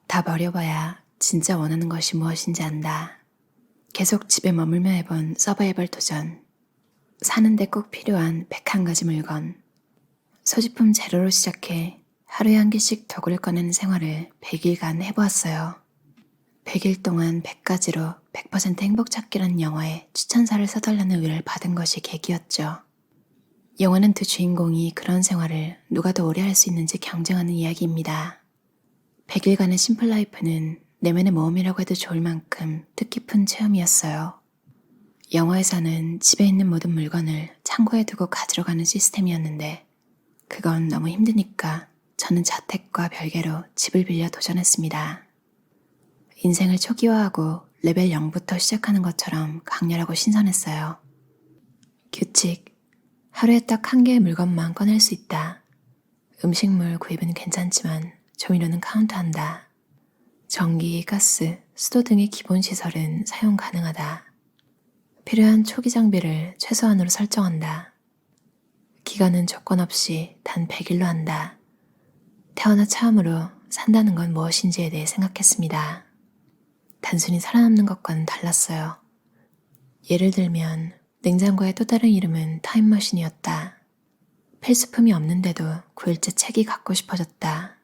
다 버려봐야 진짜 원하는 것이 무엇인지 안다. 계속 집에 머물며 해본 서바이벌 도전. 사는데 꼭 필요한 101가지 물건. 소지품 제로로 시작해 하루에 한 개씩 도구를 꺼내는 생활을 100일간 해보았어요. 100일 동안 100가지로 100% 행복 찾기라는 영화에 추천사를 써달라는 의뢰를 받은 것이 계기였죠. 영화는 두 주인공이 그런 생활을 누가 더 오래 할 수 있는지 경쟁하는 이야기입니다. 100일간의 심플 라이프는 내면의 모험이라고 해도 좋을 만큼 뜻깊은 체험이었어요. 영화에서는 집에 있는 모든 물건을 창고에 두고 가지러 가는 시스템이었는데 그건 너무 힘드니까 저는 자택과 별개로 집을 빌려 도전했습니다. 인생을 초기화하고 레벨 0부터 시작하는 것처럼 강렬하고 신선했어요. 규칙, 하루에 딱 한 개의 물건만 꺼낼 수 있다. 음식물 구입은 괜찮지만 조미료는 카운트한다. 전기, 가스, 수도 등의 기본 시설은 사용 가능하다. 필요한 초기 장비를 최소한으로 설정한다. 기간은 조건 없이 단 100일로 한다. 태어나 처음으로 산다는 건 무엇인지에 대해 생각했습니다. 단순히 살아남는 것과는 달랐어요. 예를 들면 냉장고의 또 다른 이름은 타임머신이었다. 필수품이 없는데도 9일째 책이 갖고 싶어졌다.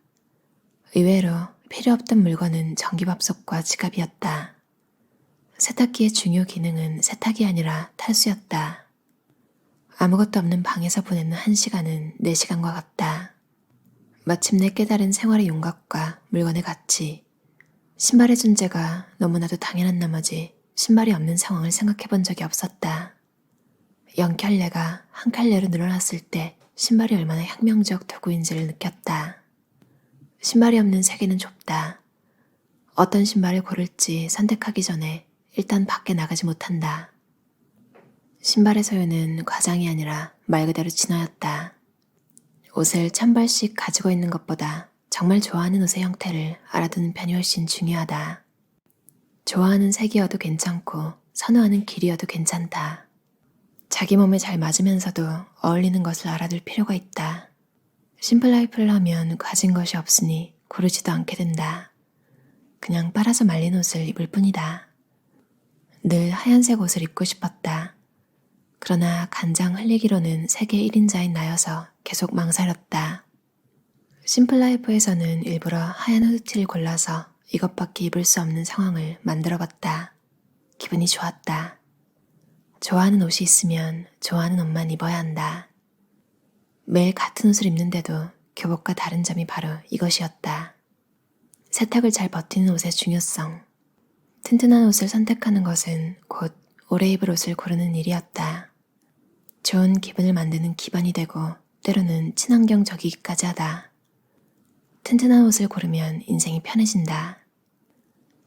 의외로 필요 없던 물건은 전기밥솥과 지갑이었다. 세탁기의 중요 기능은 세탁이 아니라 탈수였다. 아무것도 없는 방에서 보내는 1시간은 4시간과 같다. 마침내 깨달은 생활의 윤곽과 물건의 가치. 신발의 존재가 너무나도 당연한 나머지 신발이 없는 상황을 생각해 본 적이 없었다. 0켤레가 1켤레로 늘어났을 때 신발이 얼마나 혁명적 도구인지를 느꼈다. 신발이 없는 세계는 좁다. 어떤 신발을 고를지 선택하기 전에 일단 밖에 나가지 못한다. 신발의 소유는 과장이 아니라 말 그대로 진화였다. 옷을 1000벌씩 가지고 있는 것보다 정말 좋아하는 옷의 형태를 알아두는 편이 훨씬 중요하다. 좋아하는 색이어도 괜찮고 선호하는 길이어도 괜찮다. 자기 몸에 잘 맞으면서도 어울리는 것을 알아둘 필요가 있다. 심플 라이프를 하면 가진 것이 없으니 고르지도 않게 된다. 그냥 빨아서 말린 옷을 입을 뿐이다. 늘 하얀색 옷을 입고 싶었다. 그러나 간장 흘리기로는 세계 1인자인 나여서 계속 망설였다. 심플 라이프에서는 일부러 하얀 후드티를 골라서 이것밖에 입을 수 없는 상황을 만들어봤다. 기분이 좋았다. 좋아하는 옷이 있으면 좋아하는 옷만 입어야 한다. 매일 같은 옷을 입는데도 교복과 다른 점이 바로 이것이었다. 세탁을 잘 버티는 옷의 중요성. 튼튼한 옷을 선택하는 것은 곧 오래 입을 옷을 고르는 일이었다. 좋은 기분을 만드는 기반이 되고 때로는 친환경적이기까지 하다. 튼튼한 옷을 고르면 인생이 편해진다.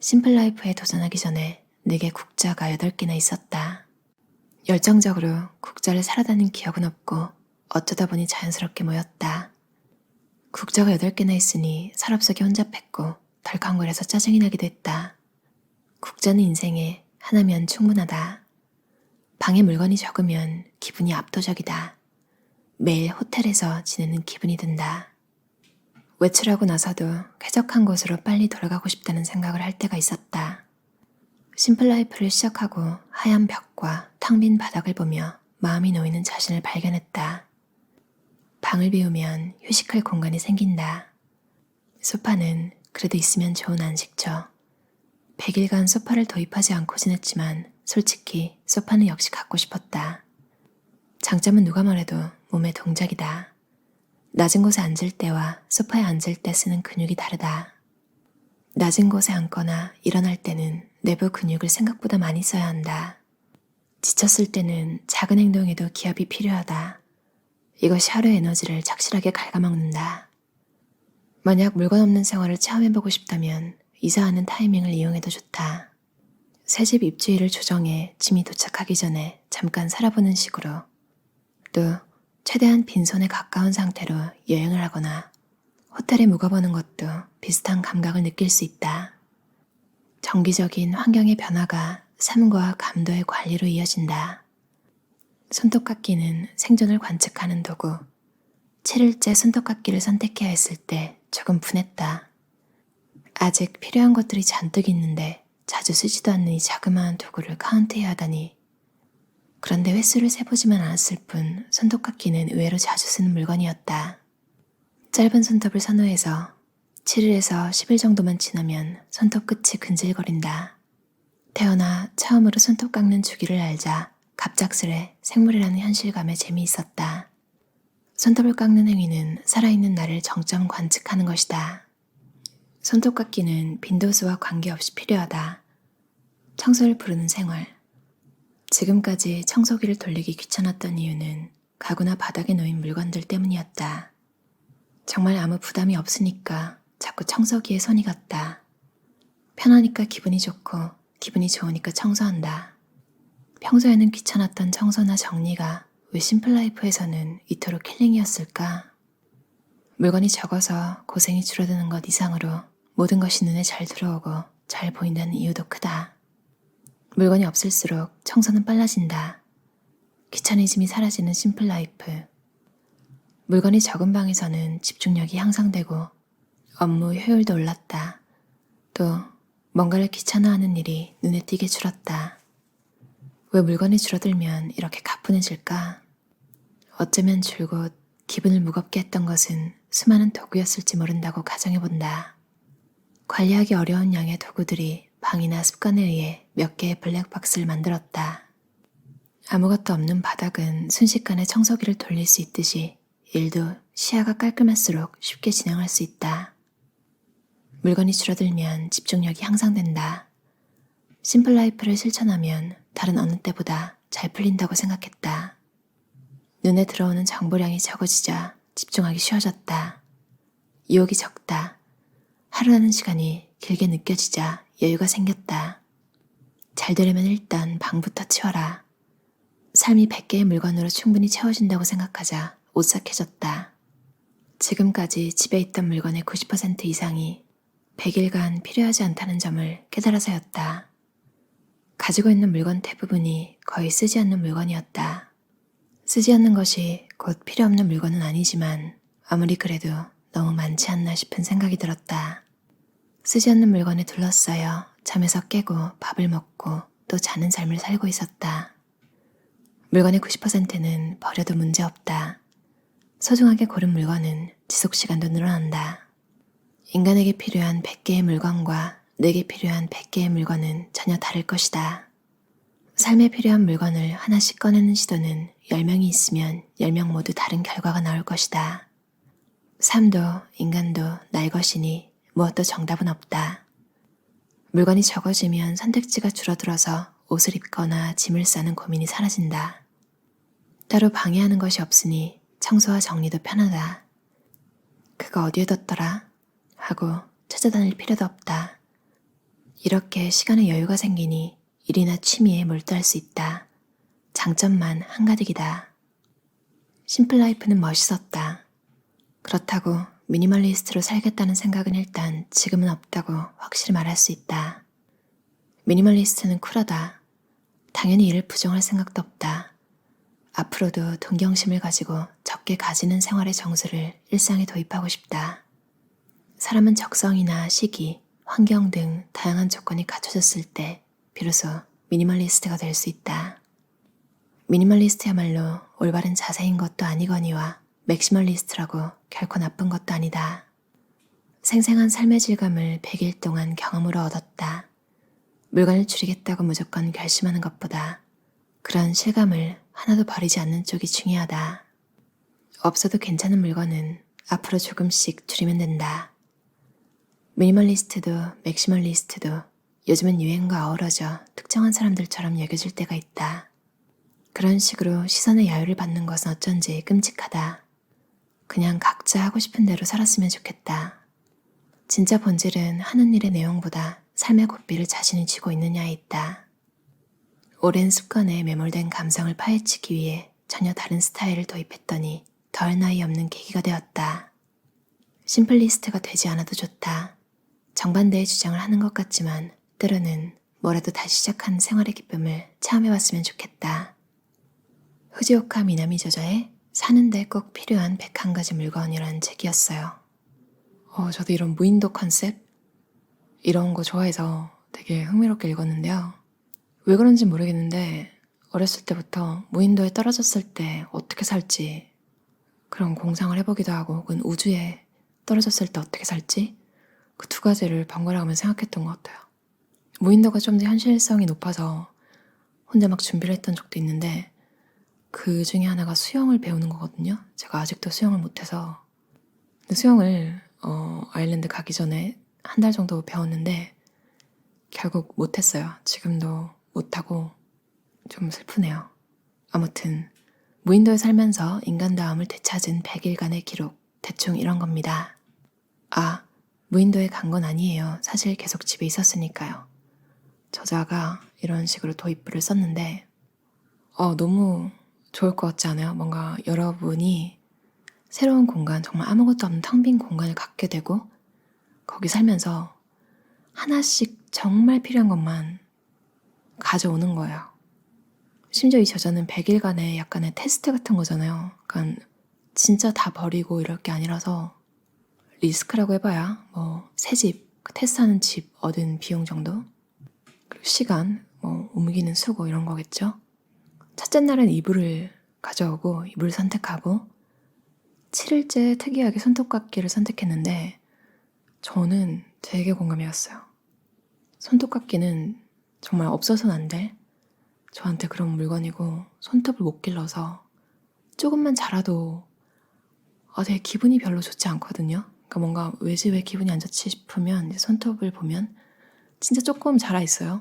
심플 라이프에 도전하기 전에 내게 국자가 8개나 있었다. 열정적으로 국자를 사러 다닌 기억은 없고 어쩌다 보니 자연스럽게 모였다. 국자가 8개나 있으니 서랍 속에 혼잡했고 덜컹거려서 짜증이 나기도 했다. 국자는 인생에 하나면 충분하다. 방에 물건이 적으면 기분이 압도적이다. 매일 호텔에서 지내는 기분이 든다. 외출하고 나서도 쾌적한 곳으로 빨리 돌아가고 싶다는 생각을 할 때가 있었다. 심플 라이프를 시작하고 하얀 벽과 텅 빈 바닥을 보며 마음이 놓이는 자신을 발견했다. 방을 비우면 휴식할 공간이 생긴다. 소파는 그래도 있으면 좋은 안식처. 100일간 소파를 도입하지 않고 지냈지만 솔직히 소파는 역시 갖고 싶었다. 장점은 누가 뭐래도 몸의 동작이다. 낮은 곳에 앉을 때와 소파에 앉을 때 쓰는 근육이 다르다. 낮은 곳에 앉거나 일어날 때는 내부 근육을 생각보다 많이 써야 한다. 지쳤을 때는 작은 행동에도 기압이 필요하다. 이것이 하루의 에너지를 착실하게 갉아먹는다. 만약 물건 없는 생활을 체험해보고 싶다면 이사하는 타이밍을 이용해도 좋다. 새집 입주일을 조정해 짐이 도착하기 전에 잠깐 살아보는 식으로. 또 최대한 빈손에 가까운 상태로 여행을 하거나 호텔에 묵어보는 것도 비슷한 감각을 느낄 수 있다. 정기적인 환경의 변화가 삶과 감도의 관리로 이어진다. 손톱깎이는 생존을 관측하는 도구. 7일째 손톱깎이를 선택해야 했을 때 조금 분했다. 아직 필요한 것들이 잔뜩 있는데 자주 쓰지도 않는 이 자그마한 도구를 카운트해야 하다니. 그런데 횟수를 세보지만 않았을 뿐 손톱깎이는 의외로 자주 쓰는 물건이었다. 짧은 손톱을 선호해서 7일에서 10일 정도만 지나면 손톱 끝이 근질거린다. 태어나 처음으로 손톱 깎는 주기를 알자 갑작스레 생물이라는 현실감에 재미있었다. 손톱을 깎는 행위는 살아있는 나를 정점 관측하는 것이다. 손톱 깎기는 빈도수와 관계없이 필요하다. 청소를 부르는 생활. 지금까지 청소기를 돌리기 귀찮았던 이유는 가구나 바닥에 놓인 물건들 때문이었다. 정말 아무 부담이 없으니까 자꾸 청소기에 손이 갔다. 편하니까 기분이 좋고 기분이 좋으니까 청소한다. 평소에는 귀찮았던 청소나 정리가 왜 심플라이프에서는 이토록 킬링이었을까? 물건이 적어서 고생이 줄어드는 것 이상으로 모든 것이 눈에 잘 들어오고 잘 보인다는 이유도 크다. 물건이 없을수록 청소는 빨라진다. 귀차니즘이 사라지는 심플라이프. 물건이 적은 방에서는 집중력이 향상되고 업무 효율도 올랐다. 또 뭔가를 귀찮아하는 일이 눈에 띄게 줄었다. 왜 물건이 줄어들면 이렇게 가뿐해질까? 어쩌면 줄곧 기분을 무겁게 했던 것은 수많은 도구였을지 모른다고 가정해본다. 관리하기 어려운 양의 도구들이 방이나 습관에 의해 몇 개의 블랙박스를 만들었다. 아무것도 없는 바닥은 순식간에 청소기를 돌릴 수 있듯이 일도 시야가 깔끔할수록 쉽게 진행할 수 있다. 물건이 줄어들면 집중력이 향상된다. 심플라이프를 실천하면 다른 어느 때보다 잘 풀린다고 생각했다. 눈에 들어오는 정보량이 적어지자 집중하기 쉬워졌다. 유혹이 적다. 하루라는 시간이 길게 느껴지자 여유가 생겼다. 잘 되려면 일단 방부터 치워라. 삶이 100개의 물건으로 충분히 채워진다고 생각하자 오싹해졌다. 지금까지 집에 있던 물건의 90% 이상이 100일간 필요하지 않다는 점을 깨달아서였다. 가지고 있는 물건 대부분이 거의 쓰지 않는 물건이었다. 쓰지 않는 것이 곧 필요 없는 물건은 아니지만 아무리 그래도 너무 많지 않나 싶은 생각이 들었다. 쓰지 않는 물건에 둘러싸여 잠에서 깨고 밥을 먹고 또 자는 삶을 살고 있었다. 물건의 90%는 버려도 문제없다. 소중하게 고른 물건은 지속시간도 늘어난다. 인간에게 필요한 100개의 물건과 내게 필요한 100개의 물건은 전혀 다를 것이다. 삶에 필요한 물건을 하나씩 꺼내는 시도는 10명이 있으면 10명 모두 다른 결과가 나올 것이다. 삶도 인간도 날 것이니 무엇도 정답은 없다. 물건이 적어지면 선택지가 줄어들어서 옷을 입거나 짐을 싸는 고민이 사라진다. 따로 방해하는 것이 없으니 청소와 정리도 편하다. 그거 어디에 뒀더라? 하고 찾아다닐 필요도 없다. 이렇게 시간에 여유가 생기니 일이나 취미에 몰두할 수 있다. 장점만 한가득이다. 심플라이프는 멋있었다. 그렇다고 미니멀리스트로 살겠다는 생각은 일단 지금은 없다고 확실히 말할 수 있다. 미니멀리스트는 쿨하다. 당연히 이를 부정할 생각도 없다. 앞으로도 동경심을 가지고 적게 가지는 생활의 정수를 일상에 도입하고 싶다. 사람은 적성이나 시기, 환경 등 다양한 조건이 갖춰졌을 때 비로소 미니멀리스트가 될 수 있다. 미니멀리스트야말로 올바른 자세인 것도 아니거니와 맥시멀리스트라고 결코 나쁜 것도 아니다. 생생한 삶의 질감을 100일 동안 경험으로 얻었다. 물건을 줄이겠다고 무조건 결심하는 것보다 그런 실감을 하나도 버리지 않는 쪽이 중요하다. 없어도 괜찮은 물건은 앞으로 조금씩 줄이면 된다. 미니멀리스트도 맥시멀리스트도 요즘은 유행과 어우러져 특정한 사람들처럼 여겨질 때가 있다. 그런 식으로 시선의 야유를 받는 것은 어쩐지 끔찍하다. 그냥 각자 하고 싶은 대로 살았으면 좋겠다. 진짜 본질은 하는 일의 내용보다 삶의 고삐를 자신이 쥐고 있느냐에 있다. 오랜 습관에 매몰된 감성을 파헤치기 위해 전혀 다른 스타일을 도입했더니 덜 나이 없는 계기가 되었다. 심플리스트가 되지 않아도 좋다. 정반대의 주장을 하는 것 같지만 때로는 뭐라도 다시 시작하는 생활의 기쁨을 체험해봤으면 좋겠다. 후지오카 미나미 저자의 사는데 꼭 필요한 101가지 물건이라는 책이었어요. 저도 이런 무인도 컨셉 이런 거 좋아해서 되게 흥미롭게 읽었는데요. 왜 그런지 모르겠는데 어렸을 때부터 무인도에 떨어졌을 때 어떻게 살지, 그런 공상을 해보기도 하고, 혹은 우주에 떨어졌을 때 어떻게 살지, 그 두 가지를 번갈아 가면서 생각했던 것 같아요. 무인도가 좀 더 현실성이 높아서 혼자 막 준비를 했던 적도 있는데, 그 중에 하나가 수영을 배우는 거거든요. 제가 아직도 수영을 못해서. 근데 수영을 아일랜드 가기 전에 한 달 정도 배웠는데 결국 못했어요. 지금도 못하고 좀 슬프네요. 아무튼 무인도에 살면서 인간다움을 되찾은 100일간의 기록, 대충 이런 겁니다. 아, 무인도에 간 건 아니에요. 사실 계속 집에 있었으니까요. 저자가 이런 식으로 도입부를 썼는데 너무 좋을 것 같지 않아요? 뭔가 여러분이 새로운 공간, 정말 아무것도 없는 텅 빈 공간을 갖게 되고 거기 살면서 하나씩 정말 필요한 것만 가져오는 거예요. 심지어 이 저자는 100일간의 약간의 테스트 같은 거잖아요. 그러니까 진짜 다 버리고 이럴 게 아니라서 리스크라고 해봐야 새 집, 테스트하는 집 얻은 비용 정도? 그리고 시간, 옮기는 수고 이런 거겠죠? 첫째 날은 이불을 가져오고 이불을 선택하고 7일째 특이하게 손톱깎이를 선택했는데 저는 되게 공감이 갔어요. 손톱깎이는 정말 없어서는 안 될 저한테 그런 물건이고, 손톱을 못 길러서 조금만 자라도 되게 기분이 별로 좋지 않거든요. 그러니까 뭔가 왜지 왜 기분이 안 좋지 싶으면 이제 손톱을 보면 진짜 조금 자라 있어요.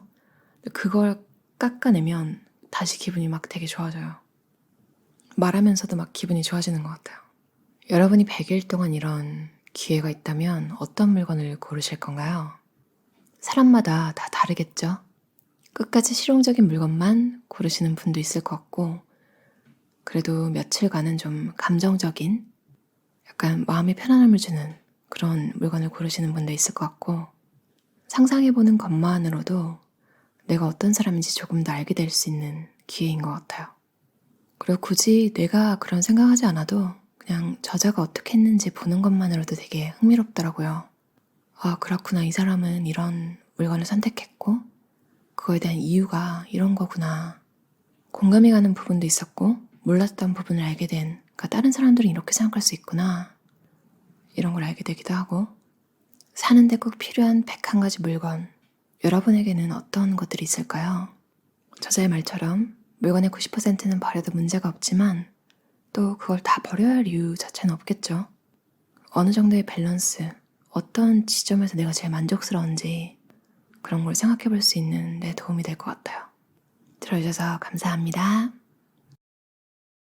그걸 깎아내면 다시 기분이 막 되게 좋아져요. 말하면서도 막 기분이 좋아지는 것 같아요. 여러분이 100일 동안 이런 기회가 있다면 어떤 물건을 고르실 건가요? 사람마다 다 다르겠죠? 끝까지 실용적인 물건만 고르시는 분도 있을 것 같고, 그래도 며칠간은 좀 감정적인, 약간 마음의 편안함을 주는 그런 물건을 고르시는 분도 있을 것 같고, 상상해보는 것만으로도 내가 어떤 사람인지 조금 더 알게 될 수 있는 기회인 것 같아요. 그리고 굳이 내가 그런 생각하지 않아도 그냥 저자가 어떻게 했는지 보는 것만으로도 되게 흥미롭더라고요. 그렇구나. 이 사람은 이런 물건을 선택했고 그거에 대한 이유가 이런 거구나. 공감이 가는 부분도 있었고 몰랐던 부분을 알게 된, 그러니까 다른 사람들은 이렇게 생각할 수 있구나. 이런 걸 알게 되기도 하고. 사는데 꼭 필요한 101가지 물건, 여러분에게는 어떤 것들이 있을까요? 저자의 말처럼 물건의 90%는 버려도 문제가 없지만 또 그걸 다 버려야 할 이유 자체는 없겠죠. 어느 정도의 밸런스, 어떤 지점에서 내가 제일 만족스러운지 그런 걸 생각해 볼 수 있는 데 도움이 될 것 같아요. 들어주셔서 감사합니다.